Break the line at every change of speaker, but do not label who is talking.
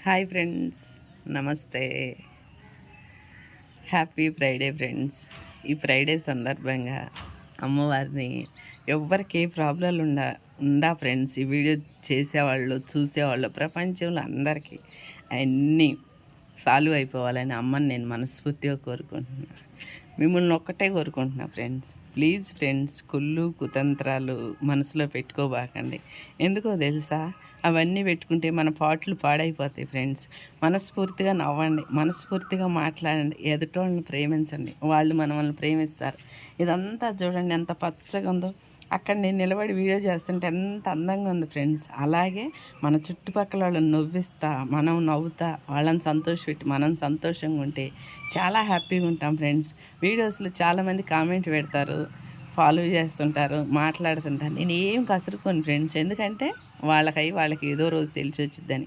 Hi friends, నమస్తే. Happy Friday friends. ఈ Friday సందర్భంగా అమ్మవారిని ఎవ్వరికి ఏ ప్రాబ్లాలు ఉండా ఫ్రెండ్స్, ఈ వీడియో చేసేవాళ్ళు చూసేవాళ్ళు ప్రపంచంలో అందరికీ అన్నీ సాల్వ్ అయిపోవాలని అమ్మని నేను మనస్ఫూర్తిగా కోరుకుంటున్నాను. మిమ్మల్ని ఒక్కటే కోరుకుంటున్నా ఫ్రెండ్స్, ప్లీజ్ ఫ్రెండ్స్, కుళ్ళు కుతంత్రాలు మనసులో పెట్టుకోబాకండి. ఎందుకో తెలుసా, అవన్నీ పెట్టుకుంటే మన పాటలు పాడైపోతాయి ఫ్రెండ్స్. మనస్ఫూర్తిగా నవ్వండి, మనస్ఫూర్తిగా మాట్లాడండి, ఎదుటోళ్ళని ప్రేమించండి, వాళ్ళు మనల్ని ప్రేమిస్తారు. ఇదంతా చూడండి ఎంత పచ్చగా ఉందో. అక్కడ నేను నిలబడి వీడియో చేస్తుంటే ఎంత అందంగా ఉంది ఫ్రెండ్స్. అలాగే మన చుట్టుపక్కల వాళ్ళని నవ్విస్తా, మనం నవ్వుతా, వాళ్ళని సంతోషపెట్టి మనం సంతోషంగా ఉంటే చాలా హ్యాపీగా ఉంటాం ఫ్రెండ్స్. వీడియోస్లో చాలామంది కామెంట్ పెడతారు, ఫాలో చేస్తుంటారు, మాట్లాడుతుంటారు. నేను ఏం కసురుకోను ఫ్రెండ్స్, ఎందుకంటే వాళ్ళకి ఏదో రోజు తెలిసి వచ్చిద్దని.